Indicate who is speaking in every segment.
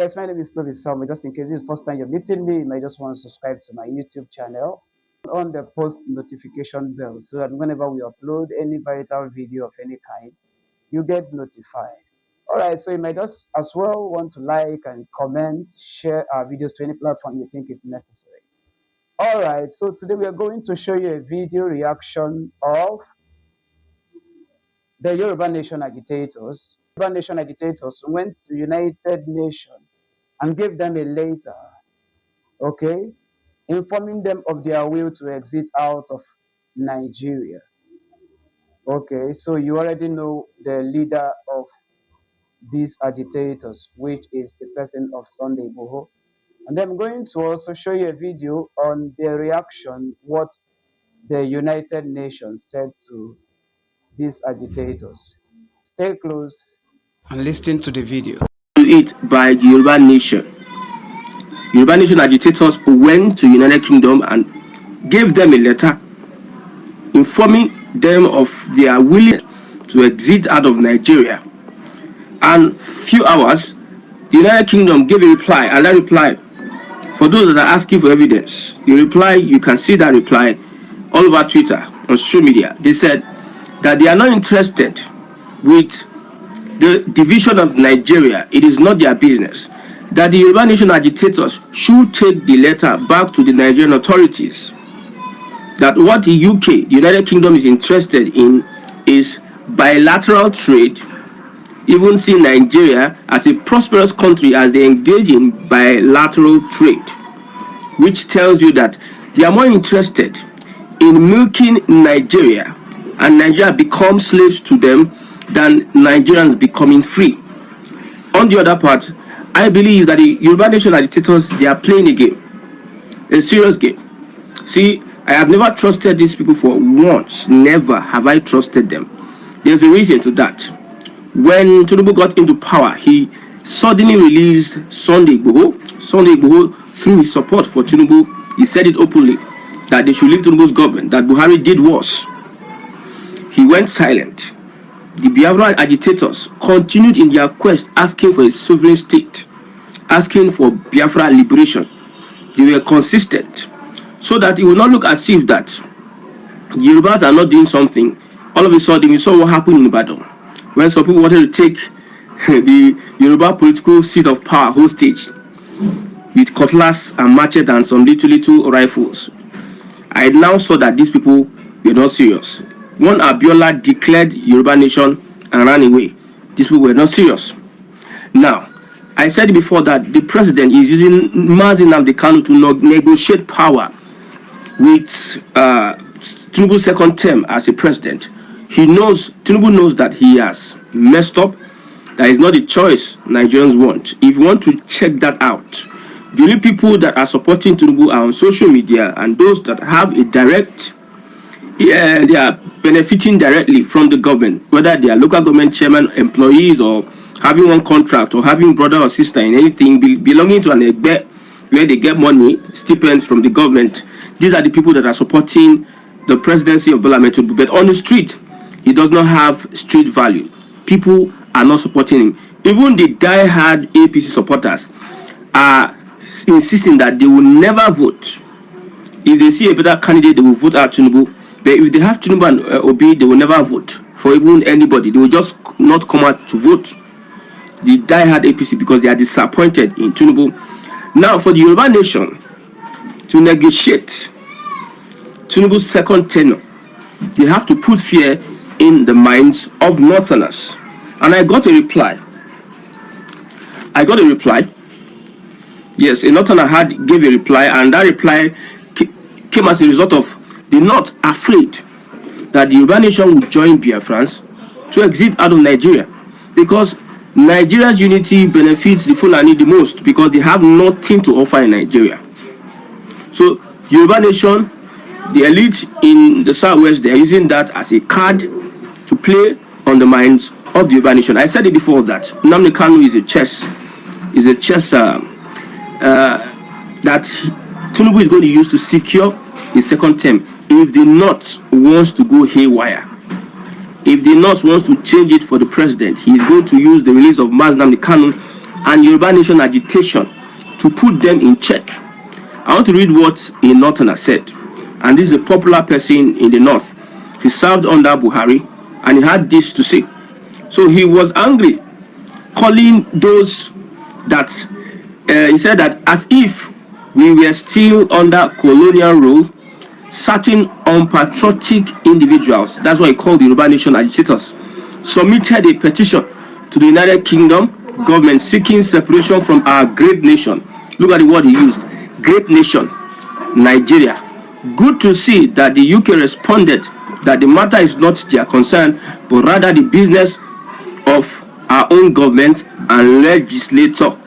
Speaker 1: guys, my name is Toby Salmo. Just in case this is the first time you're meeting me, you might just want to subscribe to my YouTube channel on the post notification bell so that whenever we upload any vital video of any kind, you get notified. Alright, so you might just as well want to like and comment, share our videos to any platform you think is necessary. Alright, so today we are going to show you a video reaction of the Yoruba Nation agitators. Yoruba Nation agitators went to United Nations and gave them a letter, okay, informing them of their will to exit out of Nigeria. Okay, so you already know the leader of these agitators, which is the person of Sunday Igboho. And I'm going to also show you a video on the reaction, what the United Nations said to these agitators. Stay close and listen to the video.
Speaker 2: To it by the Yoruba Nation. Yoruba Nation agitators went to United Kingdom and gave them a letter informing them of their willingness to exit out of Nigeria. And few hours, the United Kingdom gave a reply, and that reply, for those that are asking for evidence, the reply, you can see that reply all over Twitter, on social media. They said that they are not interested with the division of Nigeria. It is not their business. That the Yoruba Nation agitators should take the letter back to the Nigerian authorities. That what the UK, the United Kingdom, is interested in is bilateral trade, even see Nigeria as a prosperous country as they engage in bilateral trade, which tells you that they are more interested in milking Nigeria and Nigeria becomes slaves to them than Nigerians becoming free. On the other part, I believe that the Yoruba Nation agitators, they are playing a game, a serious game. See, I have never trusted these people for once. Never have I trusted them. There's a reason to that. When Tinubu got into power, he suddenly released Sunday Igboho. Sunday Igboho, through his support for Tinubu, he said it openly that they should leave Tinubu's government, that Buhari did worse. He went silent. The Biafran agitators continued in their quest, asking for a sovereign state, asking for Biafra liberation. They were consistent, so that it will not look as if that the Yorubas are not doing something. All of a sudden, we saw what happened in Ibadan, when some people wanted to take the Yoruba political seat of power hostage with cutlass and machete and some little rifles. I now saw that these people were not serious. One Abiola declared Yoruba Nation and ran away. These people were not serious. Now, I said before that the president is using Mazi Nnamdi Kanu to negotiate power with Tinubu's second term as a president. Tinubu knows that he has messed up. That is not the choice Nigerians want. If you want to check that out, the only people that are supporting Tinubu are on social media, and those that have a direct, they are benefiting directly from the government, whether they are local government chairman, employees, or having one contract, or having brother or sister in anything belonging to an egbe where they get money, stipends from the government. These are the people that are supporting the presidency of Bola Ahmed Tinubu. But on the street, he does not have street value. People are not supporting him. Even the die-hard APC supporters are insisting that they will never vote. If they see a better candidate, they will vote out Tinubu. But if they have Tinubu and Obi, they will never vote for even anybody. They will just not come out to vote the die-hard APC because they are disappointed in Tinubu. Now, for the Yoruba Nation to negotiate Tinubu's second tenure, they have to put fear in the minds of Northerners. And I got a reply. Yes, a Northerner gave a reply, and that reply came as a result of the North afraid that the Yoruba Nation would join Biafrans to exit out of Nigeria, because Nigeria's unity benefits the Fulani the most because they have nothing to offer in Nigeria. So Yoruba Nation, the elite in the Southwest, they are using that as a card to play on the minds of the Yoruba Nation. I said it before that Nnamdi Kanu is a chess that Tinubu is going to use to secure his second term. If the North wants to go haywire, if the North wants to change it for the president, he is going to use the release of Mazi Nnamdi Kanu and Yoruba Nation agitation to put them in check. I want to read what a Northerner said, and this is a popular person in the North. He served under Buhari, and he had this to say. So he was angry, calling those that, he said that as if we were still under colonial rule, certain unpatriotic individuals, that's what he called the Yoruba Nation agitators, submitted a petition to the United Kingdom government seeking separation from our great nation. Look at the word he used, great nation, Nigeria. Good to see that the UK responded that the matter is not their concern, but rather the business of our own government and legislature.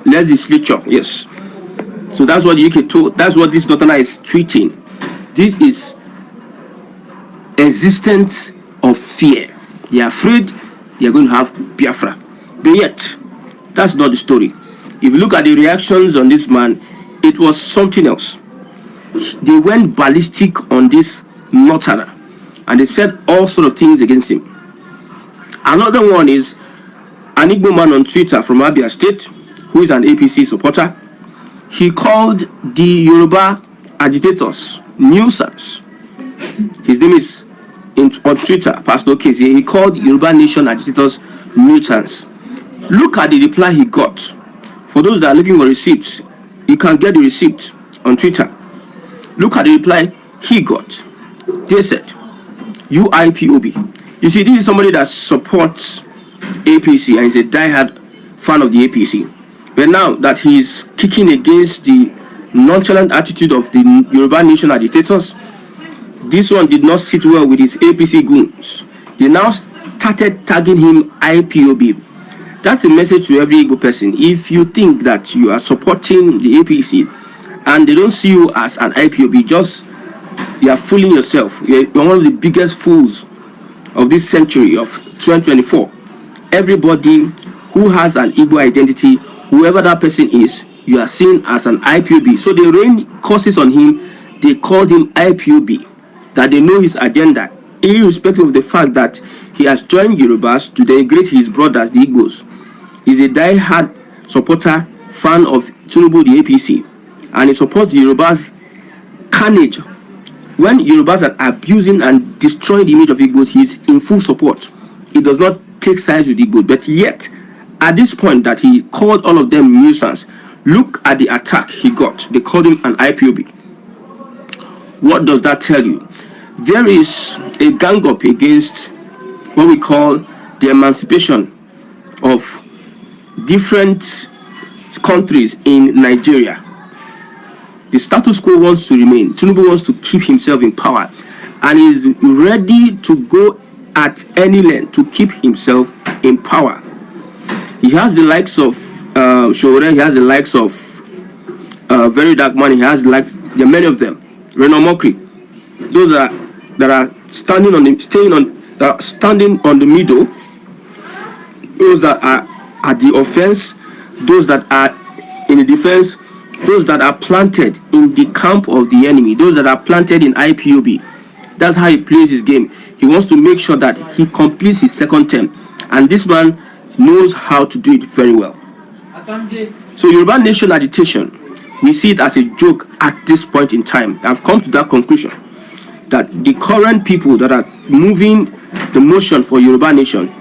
Speaker 2: Yes. So that's what the UK told. That's what this Northerner is tweeting. This is existence of fear. They are afraid they are going to have Biafra. But yet, that's not the story. If you look at the reactions on this man, it was something else. They went ballistic on this Northerner, and they said all sort of things against him. Another one is an Igbo man on Twitter from Abia State, who is an APC supporter. He called the Yoruba agitators nuisance. His name is on Twitter, Pastor Kezi. He called Yoruba Nation agitators nuisance. Look at the reply he got. For those that are looking for receipts, you can get the receipt on Twitter. Look at the reply he got. They said, UIPOB. You see, this is somebody that supports APC and is a diehard fan of the APC. But now that he is kicking against the nonchalant attitude of the Yoruba Nation agitators, this one did not sit well with his APC goons. They now started tagging him IPOB. That's a message to every Igbo person. If you think that you are supporting the APC and they don't see you as an IPOB, just you are fooling yourself. You're one of the biggest fools of this century of 2024. Everybody who has an Igbo identity, whoever that person is, you are seen as an IPOB. So they rain curses on him. They called him IPOB, that they know his agenda, irrespective of the fact that he has joined Yorubas to denigrate his brothers, the Igbos. He's a die-hard supporter, fan of Tinubu, the APC, and he supports the Yorubas' carnage. When Yorubas are abusing and destroying the image of Igbos, he's in full support. He does not take sides with Igbos, but yet, at this point that he called all of them nuisance, look at the attack he got. They called him an IPOB. What does that tell you? There is a gang up against what we call the emancipation of different countries in Nigeria. The status quo wants to remain. Tinubu wants to keep himself in power and is ready to go at any length to keep himself in power. He has the likes of Shore, he has the likes of Very Dark Money, he has there are many of them. Reno Mokri. Those that are standing on the middle, those that are at the offense, those that are in the defense, those that are planted in the camp of the enemy, those that are planted in IPOB. That's how he plays his game. He wants to make sure that he completes his second term, and this man knows how to do it very well. So Yoruba Nation agitation, we see it as a joke at this point in time. I've come to that conclusion that the current people that are moving the motion for Yoruba Nation,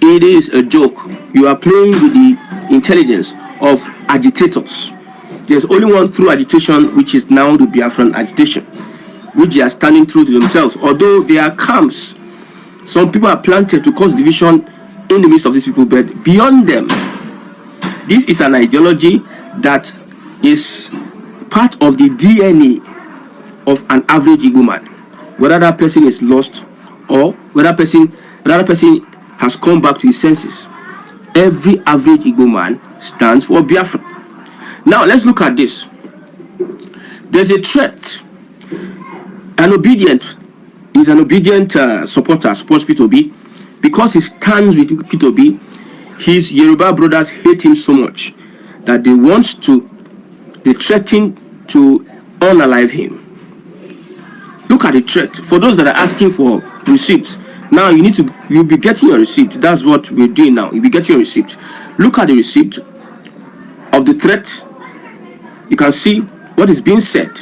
Speaker 2: it is a joke. You are playing with the intelligence of agitators. There's only one true agitation, which is now the Biafran agitation, which they are standing true to themselves. Although there are camps, some people are planted to cause division in the midst of these people, but beyond them, this is an ideology that is part of the DNA of an average Igbo man. Whether that person is lost or whether that person has come back to his senses, every average Igbo man stands for Biafra. Now let's look at this. There's a threat. He's an obedient supporter, supports P2B. Because he stands with P2B, his Yoruba brothers hate him so much that they threaten to unalive him. Look at the threat. For those that are asking for receipts, now you'll be getting your receipt. That's what we're doing now. You'll be getting your receipt. Look at the receipt. of the threat, you can see what is being said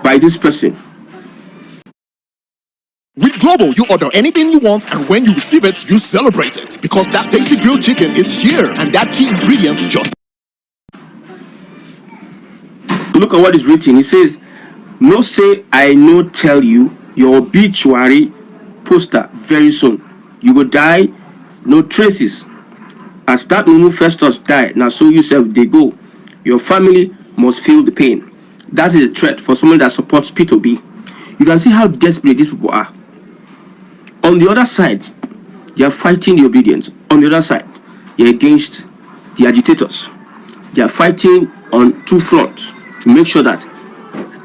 Speaker 2: by this person.
Speaker 3: With Global, you order anything you want, and when you receive it, you celebrate it. Because that tasty grilled chicken is here, and that key ingredient just...
Speaker 2: Look at what is written. It says, no say I no tell you your obituary poster very soon. You go die, no traces. As that Mumu Festus died, now so yourself they go. Your family must feel the pain. That is a threat for someone that supports P2B. You can see how desperate these people are. On the other side, they are fighting the obedience. On the other side, they are against the agitators. They are fighting on two fronts to make sure that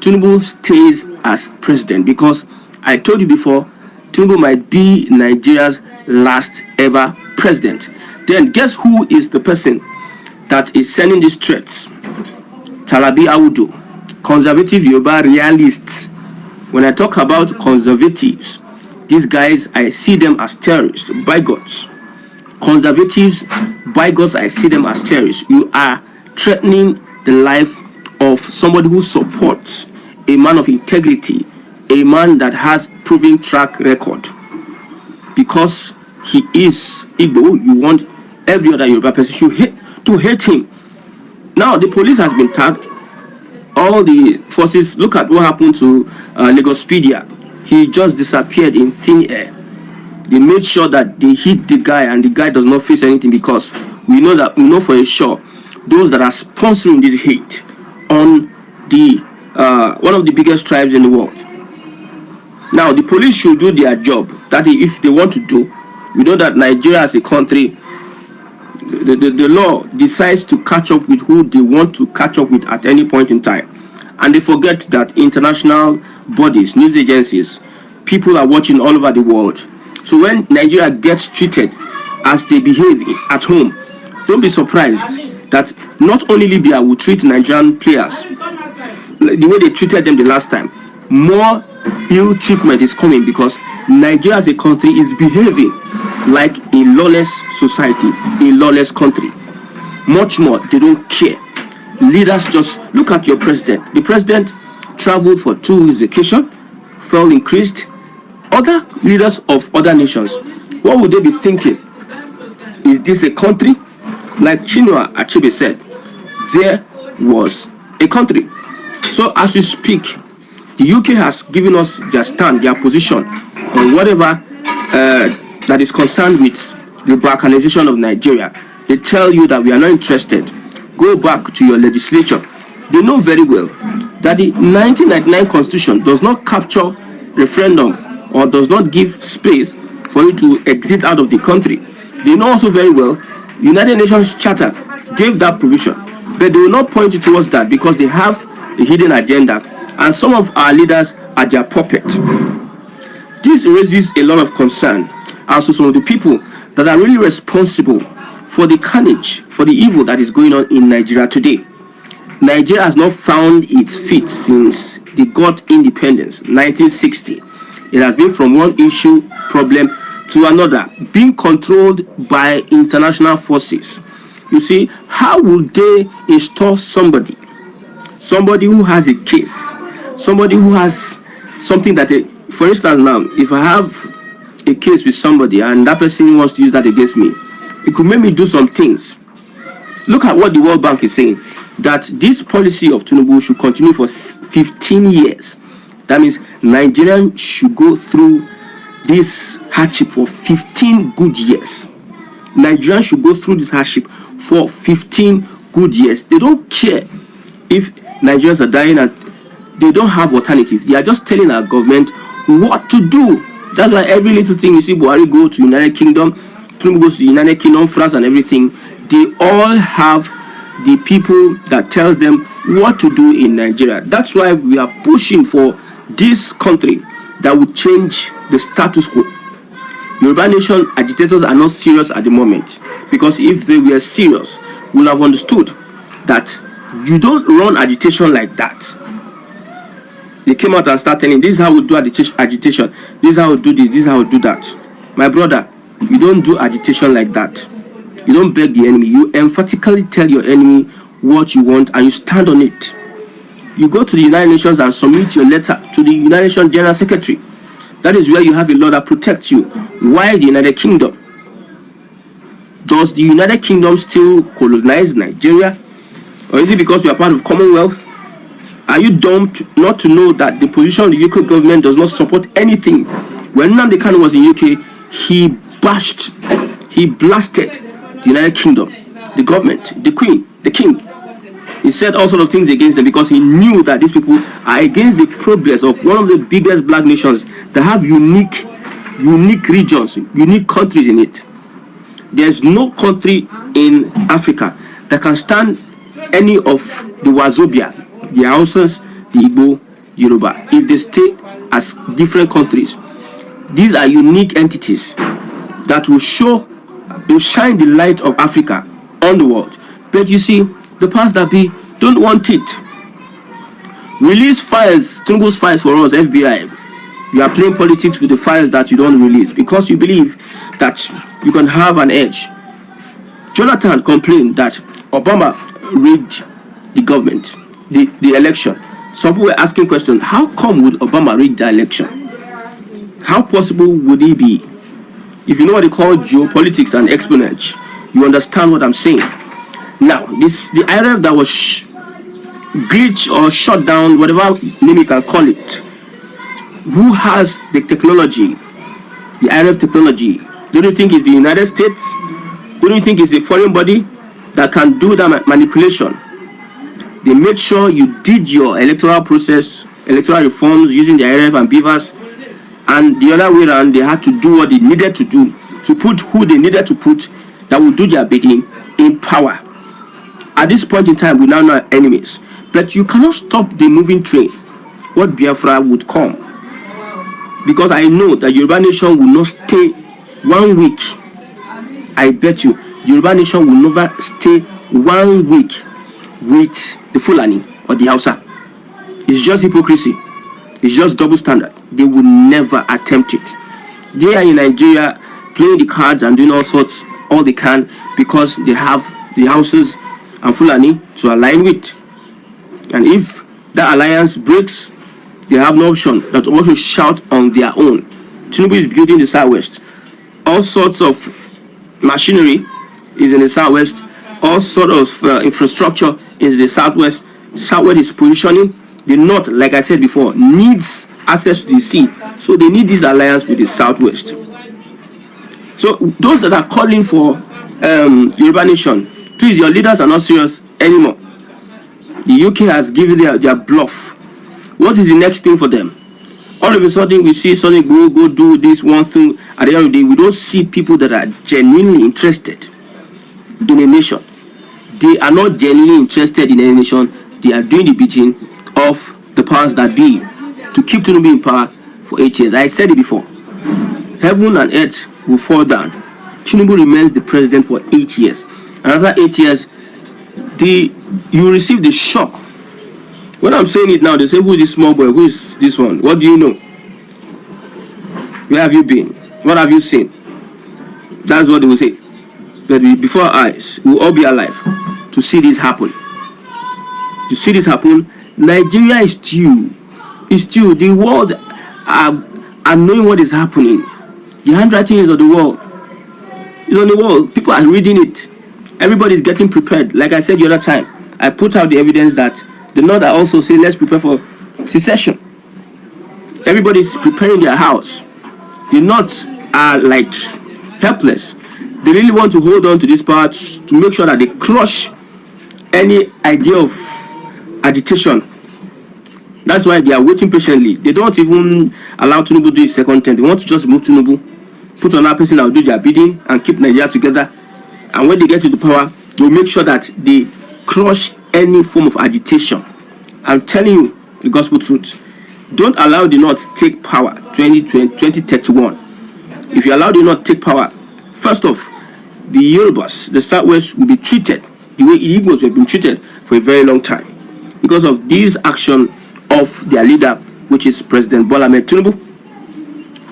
Speaker 2: Tinubu stays as president, because I told you before, Tinubu might be Nigeria's last ever president. Then guess who is the person that is sending these threats? Talabi Awudu, conservative Yoruba realists. When I talk about conservatives, these guys, I see them as terrorists, bigots. Conservatives, bigots, I see them as terrorists. You are threatening the life of somebody who supports a man of integrity, a man that has proven track record. Because he is Igbo, you want every other Yoruba person to hate him. Now, the police has been tagged. All the forces, look at what happened to Lagospedia. He just disappeared in thin air. They made sure that they hit the guy, and the guy does not face anything, because we know for a sure those that are sponsoring this hate on the one of the biggest tribes in the world. Now, the police should do their job. That is, if they want to do. We know that Nigeria as a country, the law decides to catch up with who they want to catch up with at any point in time. And they forget that international bodies, news agencies, people are watching all over the world. So when Nigeria gets treated as they behave at home, don't be surprised that not only Libya will treat Nigerian players the way they treated them the last time. More ill treatment is coming, because Nigeria as a country is behaving like a lawless society, a lawless country. Much more, they don't care. Leaders just look at your president. The president traveled for 2 weeks vacation, fuel increased. Other leaders of other nations, what would they be thinking? Is this a country? Like Chinua Achebe said, there was a country. So as we speak, the UK has given us their stand, their position on whatever that is concerned with the balkanization of Nigeria. They tell you that we are not interested. Go back to your legislature. They know very well that the 1999 Constitution does not capture referendum or does not give space for you to exit out of the country. They know also very well United Nations Charter gave that provision, but they will not point you towards that because they have a hidden agenda, and some of our leaders are their puppet. This raises a lot of concern as to some of the people that are really responsible for the carnage, for the evil that is going on in Nigeria today. Nigeria has not found its feet since they got independence, 1960. It has been from one issue problem to another, being controlled by international forces. You see, how would they install somebody who has a case, somebody who has something that they, for instance now, if I have a case with somebody and that person wants to use that against me, it could make me do some things. Look at what the World Bank is saying, that this policy of Tinubu should continue for 15 years. That means Nigerians should go through this hardship for 15 good years. Nigerians should go through this hardship for 15 good years. They don't care if Nigerians are dying and they don't have alternatives. They are just telling our government what to do. That's why every little thing you see Buhari go to United Kingdom, Tinubu goes to United Kingdom, France and everything, they all have the people that tells them what to do in Nigeria. That's why we are pushing for this country that would change the status quo. Yoruba Nation agitators are not serious at the moment, because if they were serious, we would have understood that you don't run agitation like that. They came out and started telling, this is how we do agitation, this is how we do this, this is how we do that. My brother, you don't do agitation like that. You don't beg the enemy. You emphatically tell your enemy what you want and you stand on it. You go to the United Nations and submit your letter to the United Nations General Secretary. That is where you have a law that protects you. Why the United Kingdom? Does the United Kingdom still colonize Nigeria? Or is it because we are part of Commonwealth? Are you dumb not to know that the position of the UK government does not support anything? When Nnamdi Kanu was in UK, he blasted the United Kingdom, the government, the Queen, the King. He said all sorts of things against them because he knew that these people are against the progress of one of the biggest black nations that have unique regions, unique countries in it. There's no country in Africa that can stand any of the Wazobia, the Hausas, the Igbo, Yoruba, if they stay as different countries. These are unique entities that will shine the light of Africa on the world. But you see, the powers that be don't want it. Release files, Tinubu's files for us, FBI. You are playing politics with the files that you don't release because you believe that you can have an edge. Jonathan complained that Obama rigged the government, the election. Some people were asking questions, how come would Obama rig the election? How possible would it be? If you know what they call geopolitics and espionage, you understand what I'm saying. Now, the IRF that was glitched or shut down, whatever name you can call it, who has the technology, the IRF technology? Don't you think it's the United States? Don't you think it's a foreign body that can do that manipulation? They made sure you did your electoral process, electoral reforms using the IRF and Beavers, and the other way around, they had to do what they needed to do to put who they needed to put that would do their bidding in power. At this point in time, we now know our enemies, but you cannot stop the moving train. What Biafra would come, because I know that Yoruba nation will not stay 1 week. I bet you, Yoruba nation will never stay 1 week with the Fulani or the Hausa. It's just hypocrisy. It's just double standard. They will never attempt it. They are in Nigeria playing the cards and doing all they can because they have the Hausas and Fulani to align with. And if that alliance breaks, they have no option but to also shout on their own. Tinubu is building the Southwest. All sorts of machinery is in the Southwest. All sorts of infrastructure is in the Southwest. Southwest is positioning. The North, like I said before, needs access to the sea. So they need this alliance with the Southwest. So those that are calling for Yoruba nation, please, your leaders are not serious anymore. The UK has given their bluff. What is the next thing for them? All of a sudden, we see something go do this one thing. At the end of the day, we don't see people that are genuinely interested in a nation. They are not genuinely interested in any nation. They are doing the bidding of the powers that be to keep Tinubu in power for 8 years. I said it before. Heaven and earth will fall down. Tinubu remains the president for 8 years. And after 8 years, you receive the shock. When I'm saying it now, they say, who is this small boy? Who is this one? What do you know? Where have you been? What have you seen? That's what they will say. But before our eyes, we will all be alive to see this happen. To see this happen, Nigeria is due. It's due. The world are knowing what is happening. The handwriting is on the wall. It's on the wall. People are reading it. Everybody is getting prepared. Like I said the other time, I put out the evidence that the North are also saying, let's prepare for secession. Everybody is preparing their house. The North are like helpless. They really want to hold on to this power to make sure that they crush any idea of agitation. That's why they are waiting patiently. They don't even allow Tinubu to do his second term. They want to just move Tinubu, put another person that will do their bidding and keep Nigeria together. And when they get to the power, they'll make sure that they crush any form of agitation. I'm telling you the gospel truth. Don't allow the North take power 2031. If you allow the North take power, first off, the Yorubas, the Southwest, will be treated the way Igbos have been treated for a very long time because of this action of their leader, which is President Bola Ahmed Tinubu.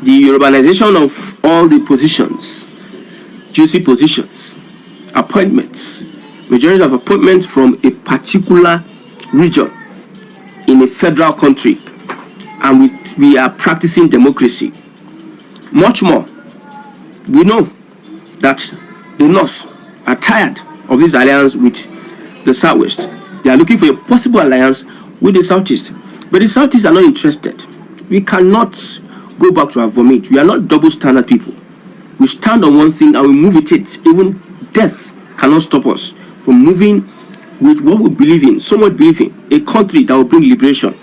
Speaker 2: The Yorubanization of all the positions, juicy positions, appointments, majority of appointments from a particular region in a federal country, and we are practicing democracy. Much more, we know that the North are tired of this alliance with the Southwest. They are looking for a possible alliance with the Southeast. But the Southeast are not interested. We cannot go back to our vomit. We are not double standard people. We stand on one thing and we move with it. Even death cannot stop us from moving with what we believe in, somewhat believe in, a country that will bring liberation.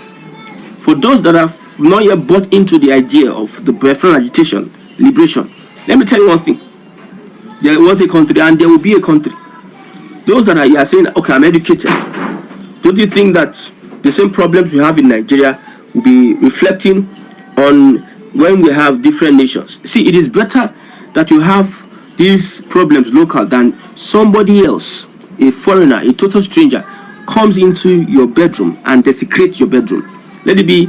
Speaker 2: For those that have not yet bought into the idea of the referendum agitation, liberation, let me tell you one thing. There was a country and there will be a country. Those that are saying, okay, I'm educated, don't you think that the same problems we have in Nigeria will be reflecting on when we have different nations? See, it is better that you have these problems local than somebody else, a foreigner, a total stranger, comes into your bedroom and desecrates your bedroom. Let it be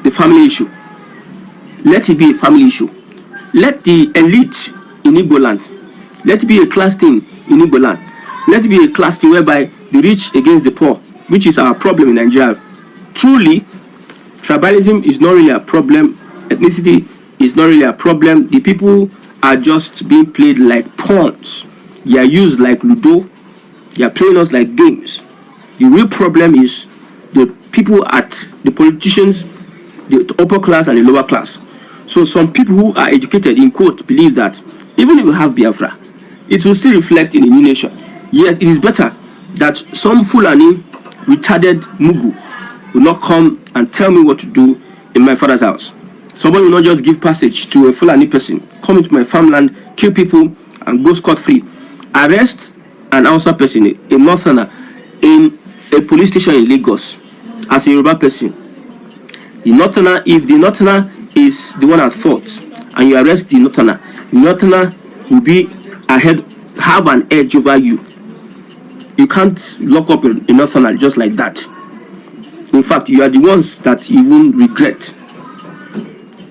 Speaker 2: the family issue. Let it be a family issue. Let the elite in Igbo land, let it be a class thing in Igbo land. Let it be a class thing whereby the rich against the poor, which is our problem in Nigeria. Truly, tribalism is not really a problem. Ethnicity is not really a problem. The people are just being played like pawns. They are used like Ludo. They are playing us like games. The real problem is the people at the politicians, the upper class and the lower class. So some people who are educated, in quote, believe that even if you have Biafra, it will still reflect in a new nation. Yet it is better that some Fulani retarded Mugu will not come and tell me what to do in my father's house. Somebody will not just give passage to a Fulani person, come into my farmland, kill people, and go scot-free. Arrest an Hausa person, a Northerner, in a police station in Lagos as a Yoruba person. The Northerner, if the Northerner is the one at fault, and you arrest the Northerner will be ahead, have an edge over you. You can't lock up a Northerner just like that. In fact, you are the ones that you won't regret.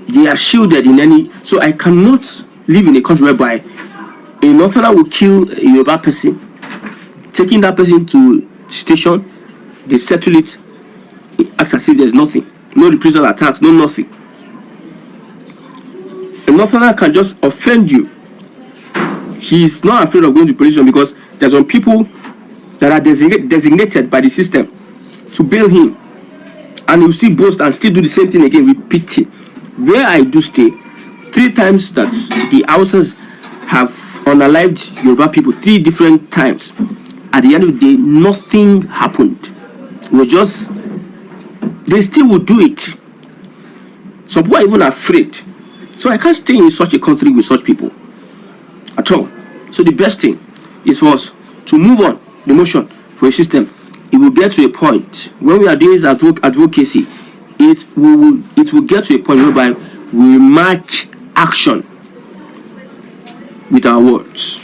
Speaker 2: They are shielded in any. So I cannot live in a country whereby a Northerner will kill a Yoruba person, taking that person to station, they settle it, acts as if there's nothing, no reprisal attacks, no nothing. A Northerner can just offend you. He's not afraid of going to police station because there's some people that are designated by the system to bail him, and he'll still boast and still do the same thing again, repeat it. Where I do stay, 3 times that the Hausas have unalived Yoruba people 3 different times. At the end of the day, nothing happened. It was just, they still would do it. Some people are even afraid. So I can't stay in such a country with such people at all. So the best thing is for us to move on the motion for a system. It will get to a point when we are doing this advocacy. It will get to a point whereby we match action with our words.